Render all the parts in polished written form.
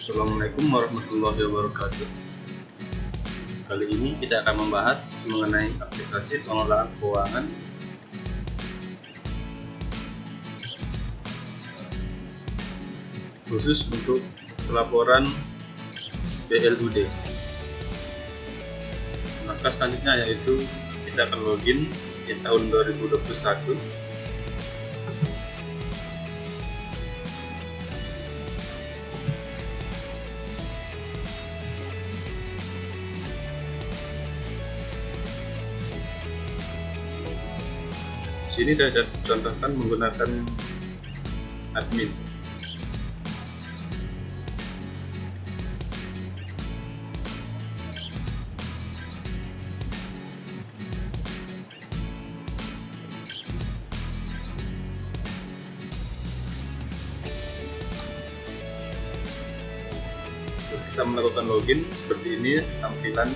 Assalamualaikum warahmatullahi wabarakatuh. Kali ini kita akan membahas mengenai aplikasi pengelolaan keuangan khusus untuk pelaporan BLUD. Maka selanjutnya yaitu kita akan login di tahun 2021. Sini saya contohkan menggunakan admin. Setelah kita melakukan login, seperti ini tampilan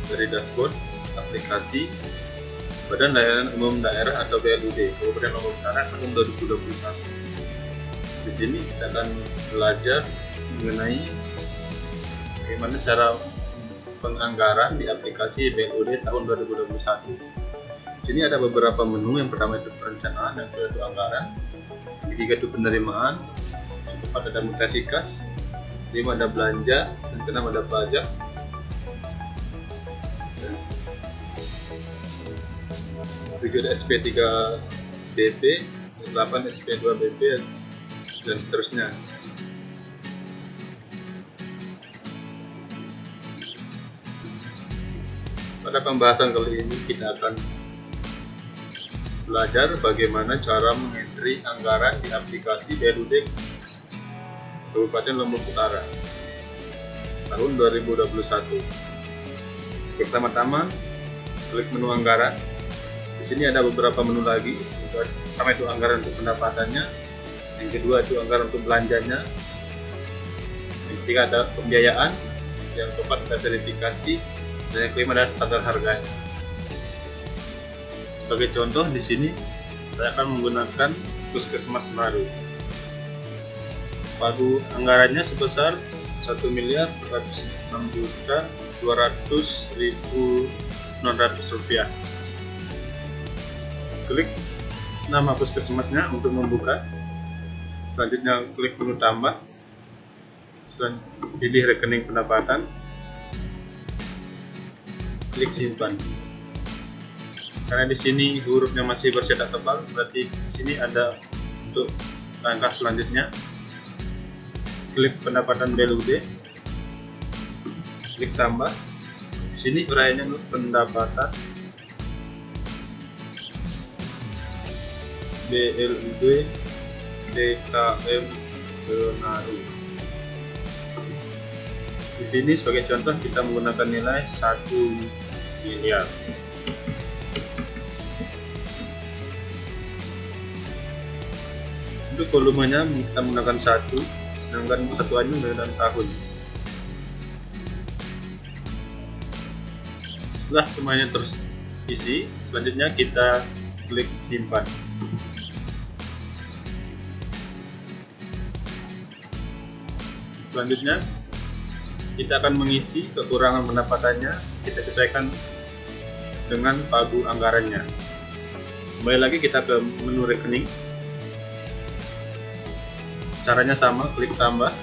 dari dashboard aplikasi Badan Layanan Umum Daerah atau BLUD Kabupaten Lombok Utara tahun 2021. Di sini kita akan belajar mengenai bagaimana cara penganggaran di aplikasi BLUD tahun 2021. Di sini ada beberapa menu. Yang pertama itu perencanaan, yang kedua itu anggaran, yang ketiga itu penerimaan, yang keempat ada mutasi kas, lima ada belanja, dan keenam ada pajak. Tujuh ada SP3BP, 8 SP2BP, dan seterusnya. Pada pembahasan kali ini kita akan belajar bagaimana cara mengentry anggaran di aplikasi BLUD Kabupaten Lombok Utara tahun 2021. Pertama-tama klik menu anggaran. Di sini ada beberapa menu lagi. Pertama itu anggaran untuk pendapatannya, yang kedua itu anggaran untuk belanjanya, yang ketiga ada pembiayaan, yang keempat ada verifikasi, dan yang kelima ada standar harganya. Sebagai contoh di sini saya akan menggunakan Puskesmas Senaru. Pagu anggarannya sebesar 1.406.200.900 rupiah. Klik nama puskesmasnya untuk membuka. Selanjutnya klik menu tambah. Pilih rekening pendapatan. Klik simpan. Karena di sini hurufnya masih bercetak tebal, berarti di sini ada untuk langkah selanjutnya. Klik pendapatan BLUD. Klik tambah. Di sini uraiannya pendapatan BLUD DKM Senaru. Di sini sebagai contoh kita menggunakan nilai 1 miliar. Untuk volumenya kita menggunakan 1, sedangkan satuannya menggunakan tahun. Setelah semuanya terisi, selanjutnya kita klik simpan. Selanjutnya kita akan mengisi kekurangan pendapatannya, kita sesuaikan dengan pagu anggarannya. Kembali lagi kita ke menu rekening. Caranya sama, klik tambah.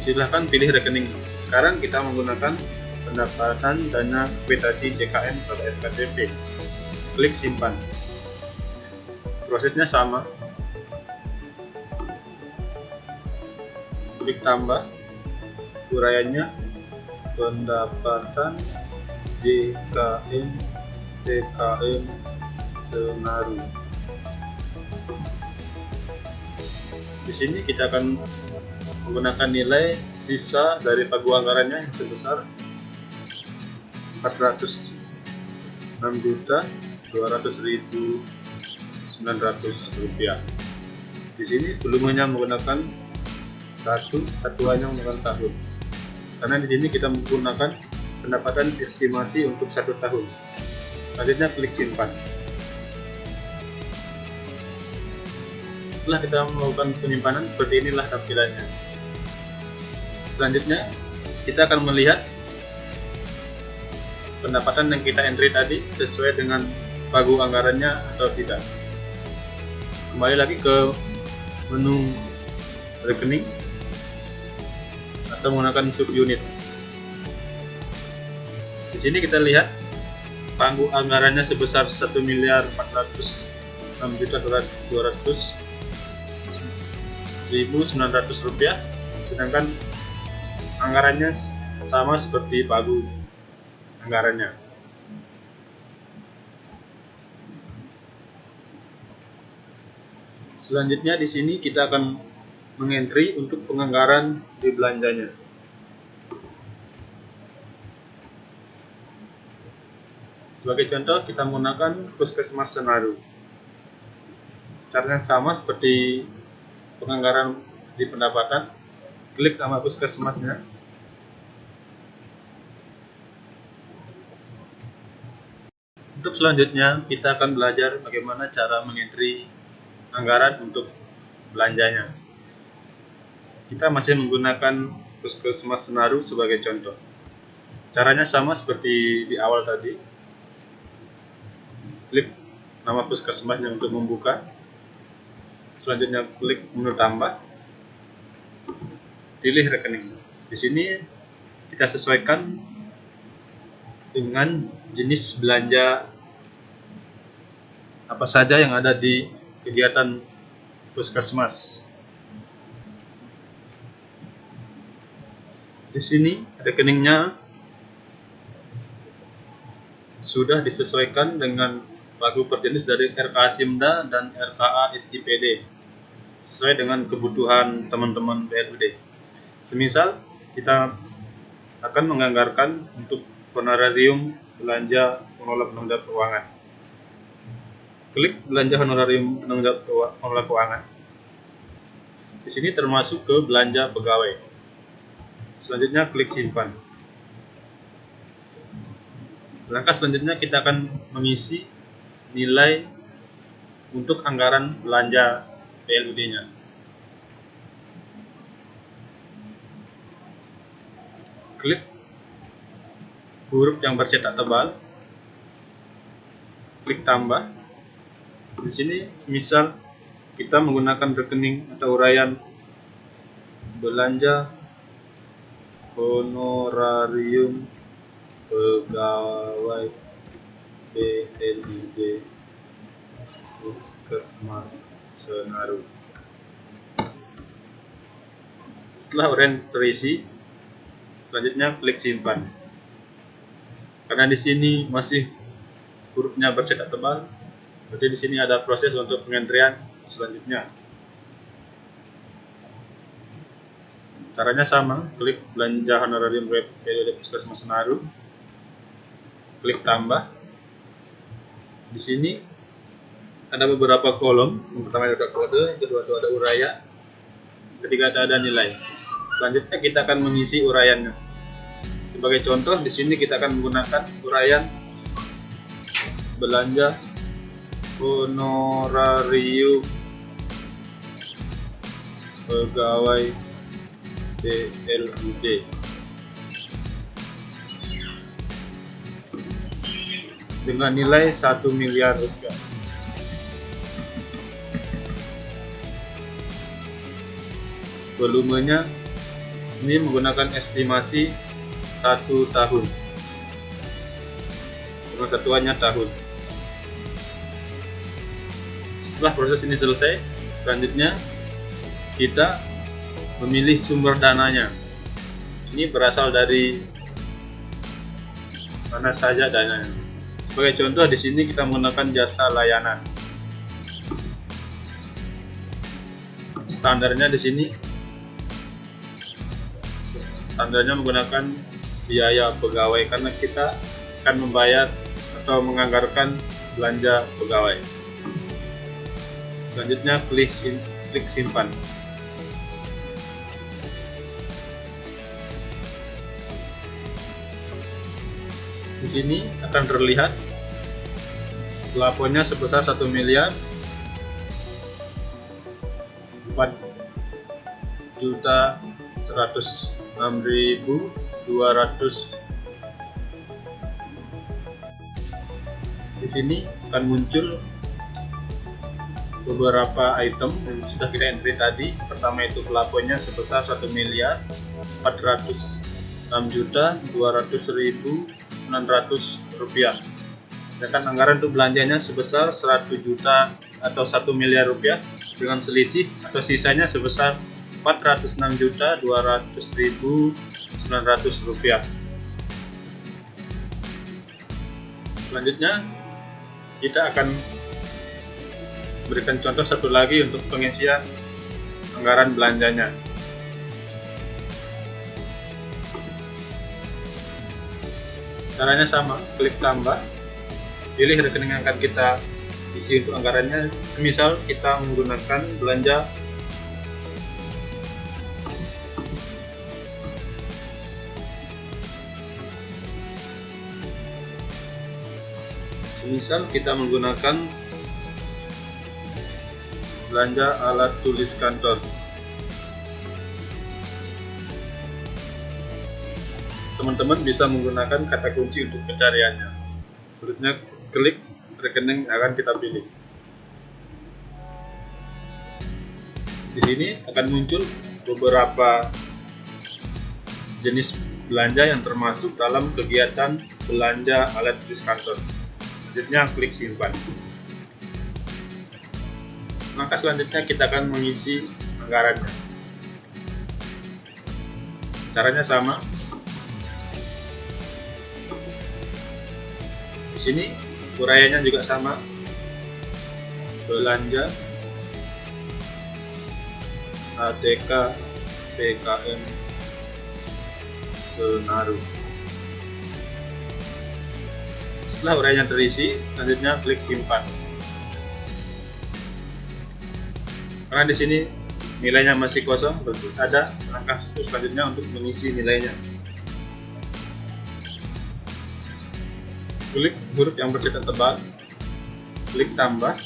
Silahkan pilih rekening. Sekarang kita menggunakan pendapatan dana kuitasi JKN atau SKTP. Klik simpan. Prosesnya sama. Klik tambah. Uraiannya pendapatan JKN TKM Senaru. Di sini kita akan menggunakan nilai sisa dari pagu anggarannya yang sebesar 406.200.900 rupiah. Di sini volumenya menggunakan satuannya menggunakan tahun. Karena di sini kita menggunakan pendapatan estimasi untuk 1 tahun. Selanjutnya klik simpan. Setelah kita melakukan penyimpanan, seperti inilah tampilannya. Selanjutnya kita akan melihat pendapatan yang kita entry tadi sesuai dengan pagu anggarannya atau tidak. Kembali lagi ke menu rekening atau menggunakan subunit. Di sini kita lihat pagu anggarannya sebesar 1.406.200.900 rupiah, sedangkan anggarannya sama seperti pagu anggarannya. Selanjutnya di sini kita akan mengentry untuk penganggaran di belanjanya. Sebagai contoh, kita menggunakan Puskesmas Senaru. Caranya sama seperti penganggaran di pendapatan. Klik nama puskesmasnya. Untuk selanjutnya, kita akan belajar bagaimana cara mengentry anggaran untuk belanjanya. Kita masih menggunakan Puskesmas Senaru sebagai contoh. Caranya sama seperti di awal tadi. Klik nama puskesmasnya untuk membuka. Selanjutnya klik menu tambah. Pilih rekening. Di sini kita sesuaikan dengan jenis belanja apa saja yang ada di kegiatan puskesmas. Di sini rekeningnya sudah disesuaikan dengan pagu perjenis dari RKA Cimda dan RKA SIPD sesuai dengan kebutuhan teman-teman BLUD. Semisal kita akan menganggarkan untuk honorarium belanja pengelola penunggak keuangan. Klik belanja honorarium penunggak pengelola keuangan. Di sini termasuk ke belanja pegawai. Selanjutnya klik simpan. Langkah selanjutnya kita akan mengisi nilai untuk anggaran belanja BLUD-nya. Klik huruf yang bercetak tebal. Klik tambah. Di sini misal kita menggunakan rekening atau uraian belanja honorarium pegawai BLUD Puskesmas Senaru. Setelah uraian terisi, selanjutnya klik simpan. Karena di sini masih hurufnya bercetak tebal, berarti di sini ada proses untuk pengentrian selanjutnya. Caranya sama, klik belanja honorarium BLUD Puskesmas Senaru, klik tambah. Di sini ada beberapa kolom. Yang pertama ada kode, yang kedua ada uraian, ketiga ada nilai. Selanjutnya kita akan mengisi uraiannya. Sebagai contoh, di sini kita akan menggunakan uraian belanja honorarium pegawai BLUD dengan nilai 1 miliar rupiah. Volumenya ini menggunakan estimasi 1 tahun. Dengan satuannya tahun. Setelah proses ini selesai, selanjutnya kita memilih sumber dananya. Ini berasal dari mana saja dananya. Sebagai contoh, di sini kita menggunakan jasa layanan. Standarnya di sini, standarnya menggunakan biaya pegawai karena kita akan membayar atau menganggarkan belanja pegawai. Selanjutnya klik simpan. Di sini akan terlihat plafonnya sebesar 1 miliar 4.106.200. Di sini akan muncul beberapa item yang sudah kita entry tadi. Pertama itu pelapornya sebesar 1.406.200.900 rupiah. Sedangkan anggaran untuk belanjanya sebesar 100 juta atau 1 miliar rupiah dengan selisih atau sisanya sebesar 406.200.900 rupiah. Selanjutnya kita akan berikan contoh satu lagi untuk pengisian anggaran belanjanya. Caranya sama, klik tambah, pilih rekening yang akan kita isi untuk anggarannya. Semisal kita menggunakan belanja belanja alat tulis kantor. Teman-teman bisa menggunakan kata kunci untuk pencariannya. Selanjutnya klik rekening yang akan kita pilih. Di sini akan muncul beberapa jenis belanja yang termasuk dalam kegiatan belanja alat tulis kantor. Selanjutnya klik simpan. Maka selanjutnya kita akan mengisi anggarannya. Caranya sama. Di sini uraiannya juga sama. Belanja ATK PKM Senaru. Setelah uraiannya terisi, selanjutnya klik simpan. Karena di sini nilainya masih kosong, berarti ada langkah selanjutnya untuk mengisi nilainya. Klik huruf yang bercetak tebal, klik tambah.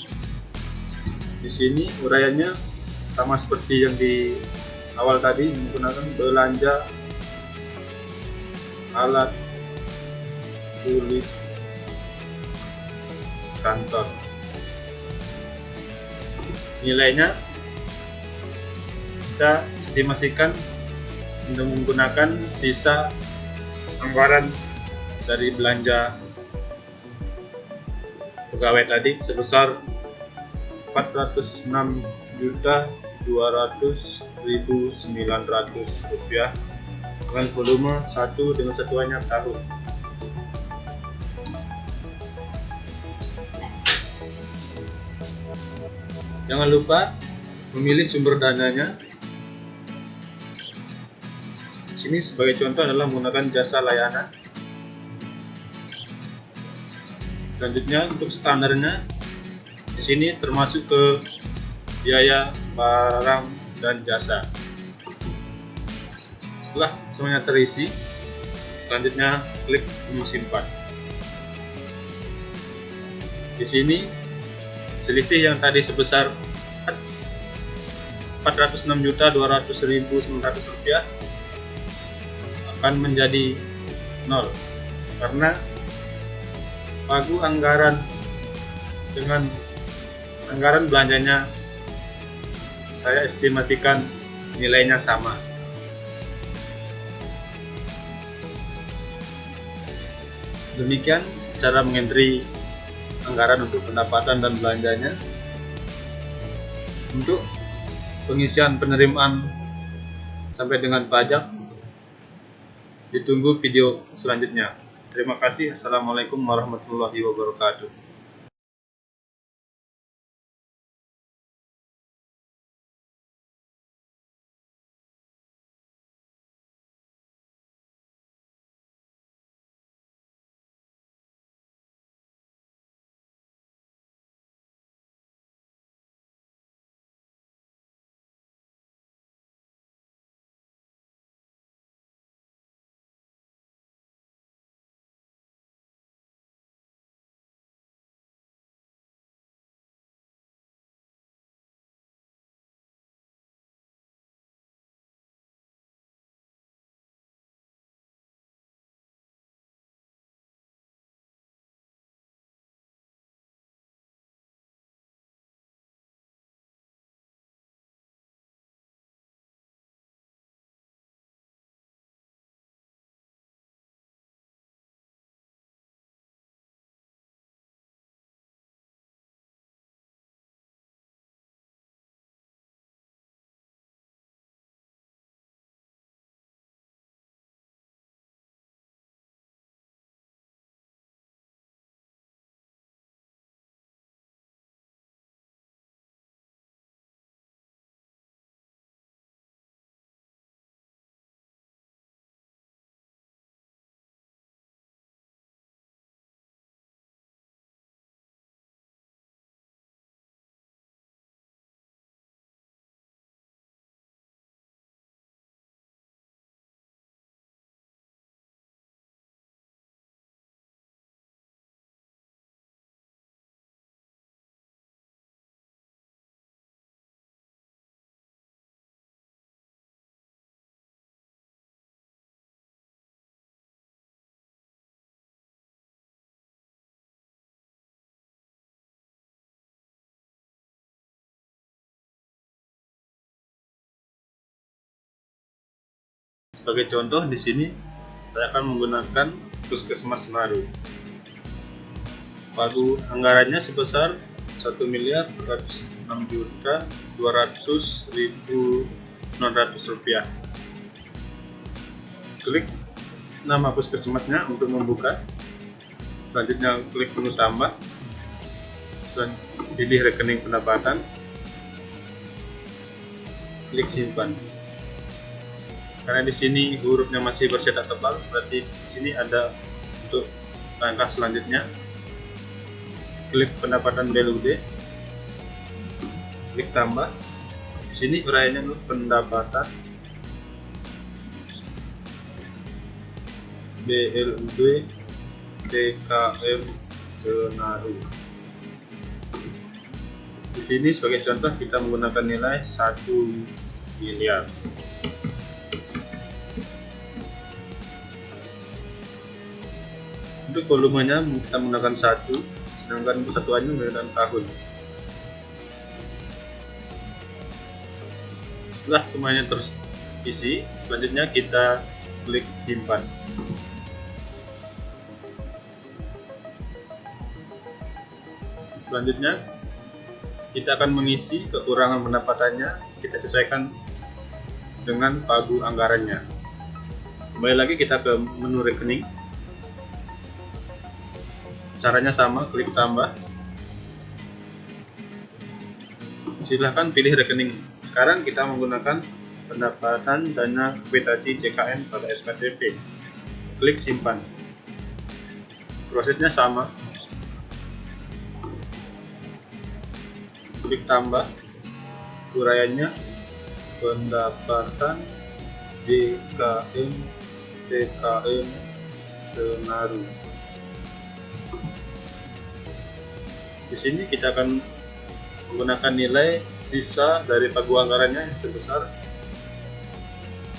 Di sini uraiannya sama seperti yang di awal tadi, menggunakan belanja alat tulis kantor. Nilainya kita estimasikan untuk menggunakan sisa anggaran dari belanja pegawai tadi sebesar 406.200.900 rupiah dengan volume 1 dengan satuannya tahun. Jangan lupa memilih sumber dananya. Di sini sebagai contoh adalah menggunakan jasa layanan. Selanjutnya untuk standarnya, di sini termasuk ke biaya barang dan jasa. Setelah semuanya terisi, selanjutnya klik menu simpan. Di sini selisih yang tadi sebesar 406.200.900 rupiah akan menjadi 0 karena pagu anggaran dengan anggaran belanjanya saya estimasikan nilainya sama. Demikian cara mengentri anggaran untuk pendapatan dan belanjanya. Untuk pengisian penerimaan sampai dengan pajak, ditunggu video selanjutnya. Terima kasih. Assalamualaikum warahmatullahi wabarakatuh. Sebagai contoh di sini saya akan menggunakan Puskesmas Senaru. Pagu anggarannya sebesar 1.406.200.900 rupiah. Klik nama puskesmasnya untuk membuka. Selanjutnya klik menu tambah dan pilih rekening pendapatan. Klik simpan. Karena di sini hurufnya masih bercetak tebal, berarti di sini ada untuk langkah selanjutnya. Klik pendapatan BLUD, klik tambah. Di sini uraiannya pendapatan BLUD DKM Senaru. Di sini sebagai contoh kita menggunakan nilai 1 miliar. Untuk volumenya kita menggunakan 1, sedangkan kesatuannya menggunakan tahun. Setelah semuanya terisi, selanjutnya kita klik simpan. Selanjutnya kita akan mengisi kekurangan pendapatannya, kita sesuaikan dengan pagu anggarannya. Kembali lagi kita ke menu rekening. Caranya sama, klik tambah. Silahkan pilih rekening. Sekarang kita menggunakan pendapatan dana kuitasi JKN pada SKTP. Klik simpan. Prosesnya sama. Klik tambah. Uraiannya pendapatan JKN Senaru. Di sini kita akan menggunakan nilai sisa dari pagu anggarannya sebesar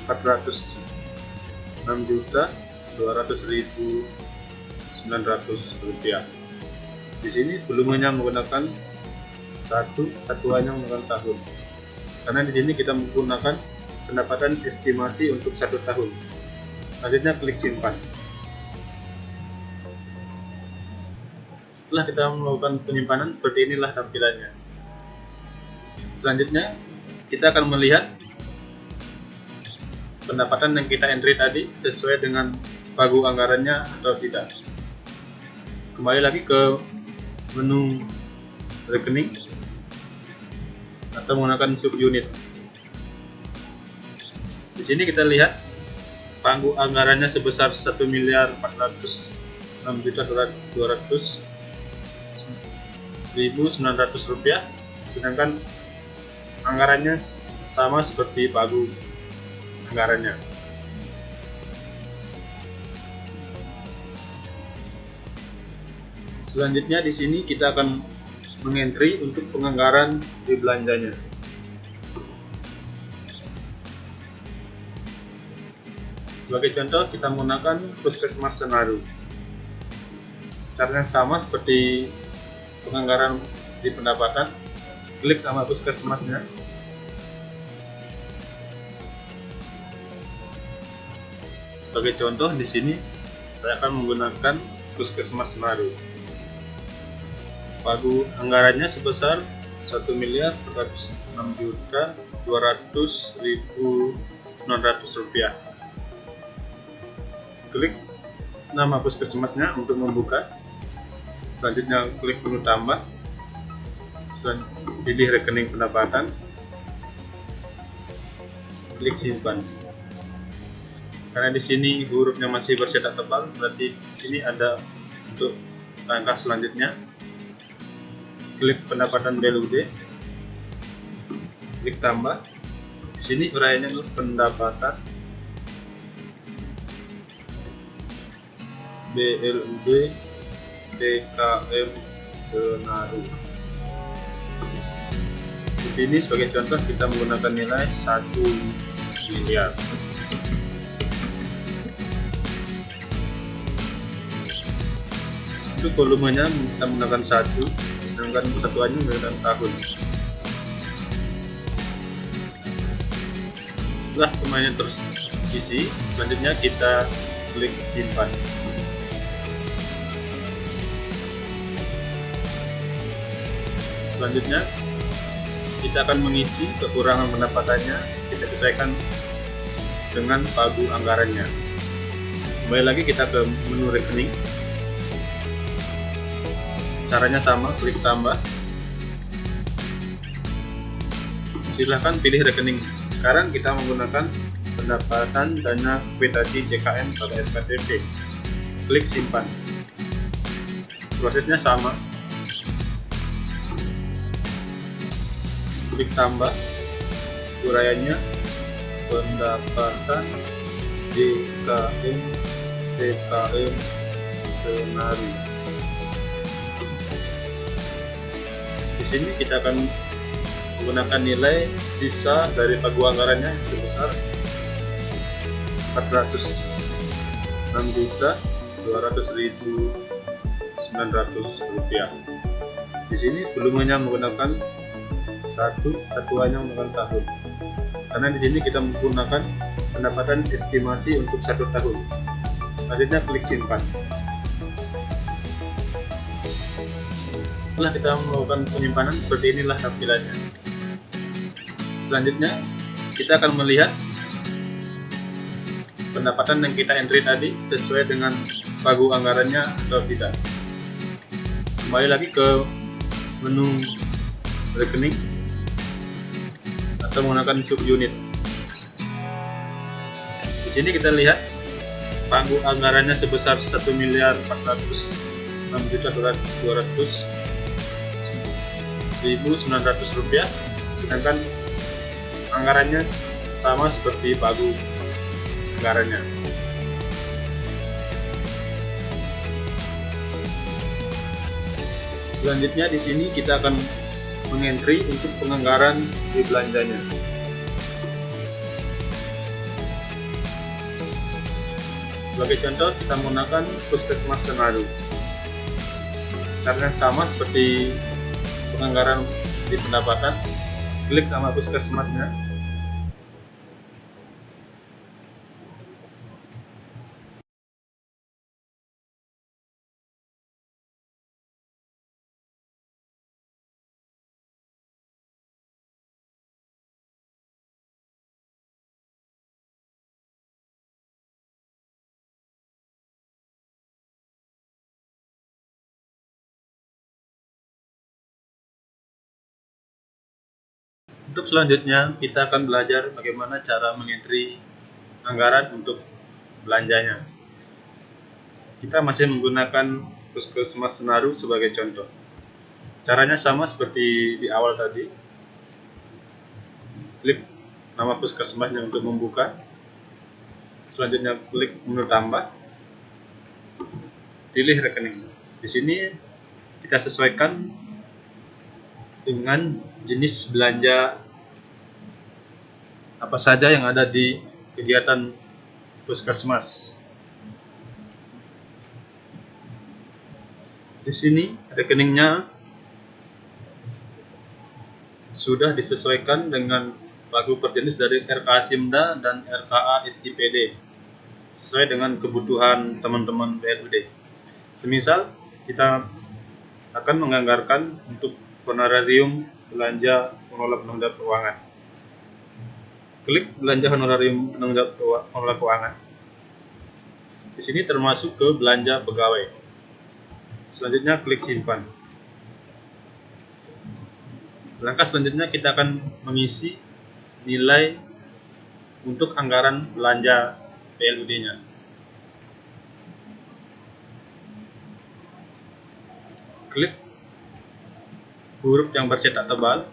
406.200.900 rupiah. Di sini volumenya menggunakan satuannya menggunakan tahun. Karena di sini kita menggunakan pendapatan estimasi untuk 1 tahun. Selanjutnya klik simpan. Setelah kita melakukan penyimpanan, seperti inilah tampilannya. Selanjutnya, kita akan melihat pendapatan yang kita entry tadi sesuai dengan pagu anggarannya atau tidak. Kembali lagi ke menu rekening atau menggunakan subunit. Di sini kita lihat pagu anggarannya sebesar 1.406.200.900 rupiah, sedangkan anggarannya sama seperti pagu anggarannya. Selanjutnya di sini kita akan mengentry untuk penganggaran di belanjanya. Sebagai contoh kita menggunakan Puskesmas Senaru. Caranya sama seperti penganggaran di pendapatan. Klik nama puskesmasnya. Sebagai contoh di sini saya akan menggunakan Puskesmas Senaru. Pagu anggarannya sebesar 1.406.200.900 rupiah. Klik nama puskesmasnya untuk membuka. Selanjutnya klik menu tambah dan pilih rekening pendapatan. Klik simpan. Karena di sini hurufnya masih bercetak tebal, berarti di sini ada untuk langkah selanjutnya. Klik pendapatan BLUD, klik tambah. Di sini uraiannya pendapatan BLUD DKM Senaru. Di sini sebagai contoh kita menggunakan nilai 1 miliar. Untuk volumenya kita menggunakan 1, sedangkan kesatuannya menggunakan tahun. Setelah semuanya isi. Selanjutnya kita klik simpan. Selanjutnya kita akan mengisi kekurangan pendapatannya, kita sesuaikan dengan pagu anggarannya. Kembali lagi kita ke menu rekening. Caranya sama, klik tambah. Silahkan pilih rekening. Sekarang kita menggunakan pendapatan dana kuitasi JKN pada SPTP. Klik simpan. Prosesnya sama. Klik tambah. Uraiannya pendapatan JKN TKN Senaru. Di sini kita akan menggunakan nilai sisa dari pagu anggarannya sebesar 406.200.900 rupiah. Di sini volumenya menggunakan satuannya menggunakan tahun. Karena di sini kita menggunakan pendapatan estimasi untuk 1 tahun. Selanjutnya klik simpan. Setelah kita melakukan penyimpanan, seperti inilah tampilannya. Selanjutnya kita akan melihat pendapatan yang kita entry tadi sesuai dengan pagu anggarannya atau tidak. Kembali lagi ke menu rekening atau menggunakan subunit. Di sini kita lihat pagu anggarannya sebesar 1.406.200.900 rupiah, sedangkan anggarannya sama seperti pagu anggarannya. Selanjutnya di sini kita akan mengentry untuk penganggaran di belanjanya. Sebagai contoh kita menggunakan Puskesmas Senaru. Caranya sama seperti penganggaran di pendapatan. Klik nama puskesmasnya. Untuk selanjutnya kita akan belajar bagaimana cara mengentry anggaran untuk belanjanya. Kita masih menggunakan Puskesmas Senaru sebagai contoh. Caranya sama seperti di awal tadi. Klik nama puskesmasnya untuk membuka. Selanjutnya klik menu tambah. Pilih rekening. Di sini kita sesuaikan dengan jenis belanja apa saja yang ada di kegiatan puskesmas. Di sini rekeningnya sudah disesuaikan dengan pagu perjenis dari RKA Simda dan RKA SIPD sesuai dengan kebutuhan teman-teman BLUD. Semisal kita akan menganggarkan untuk honorarium belanja pengelola penunggak keuangan. Klik belanja honorarium penunggak pengelola keuangan. Di sini termasuk ke belanja pegawai. Selanjutnya klik simpan. Langkah selanjutnya kita akan mengisi nilai untuk anggaran belanja PLUD-nya. Klik huruf yang bercetak tebal,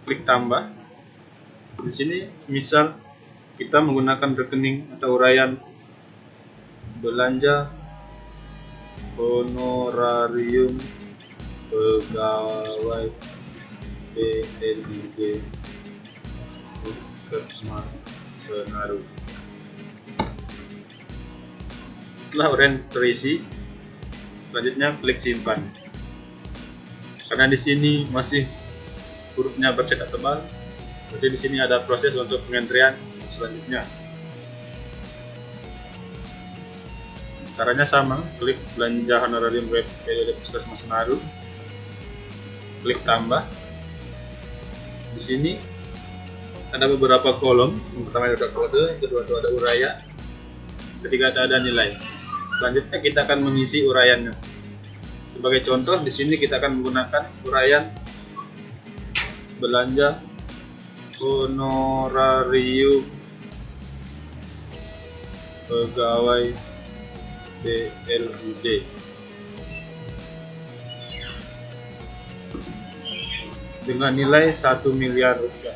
klik tambah. Di sini misal kita menggunakan rekening atau uraian belanja honorarium pegawai PLUD Puskesmas Senaru. Setelah uraian terisi, selanjutnya klik simpan. Karena di sini masih hurufnya bercetak tebal, jadi di sini ada proses untuk pengentrian selanjutnya. Caranya sama, klik belanja honorarium periode Puskesmas Senaru, klik tambah. Di sini ada beberapa kolom. Yang pertama ada kode, yang kedua itu ada uraian, ketiga ada nilai. Selanjutnya kita akan mengisi uraiannya. Sebagai contoh, di sini kita akan menggunakan uraian belanja honorarium pegawai BLUD dengan nilai 1 miliar rupiah.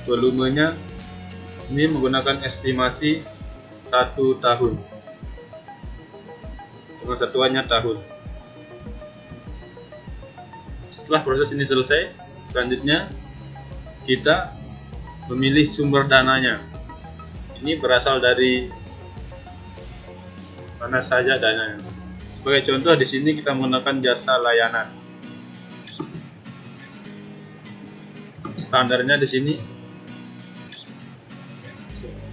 Volumenya ini menggunakan estimasi 1 tahun dengan satuannya tahun. Setelah proses ini selesai, selanjutnya kita memilih sumber dananya. Ini berasal dari mana saja dananya. Sebagai contoh, di sini kita menggunakan jasa layanan. Standarnya di sini,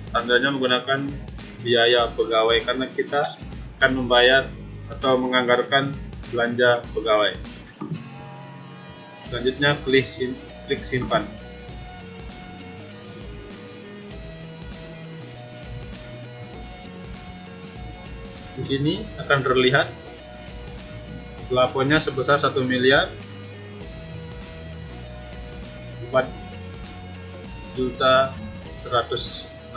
standarnya menggunakan biaya pegawai karena kita akan membayar atau menganggarkan belanja pegawai. Selanjutnya klik simpan. Di sini akan terlihat plafonnya sebesar 1 miliar 4.106.200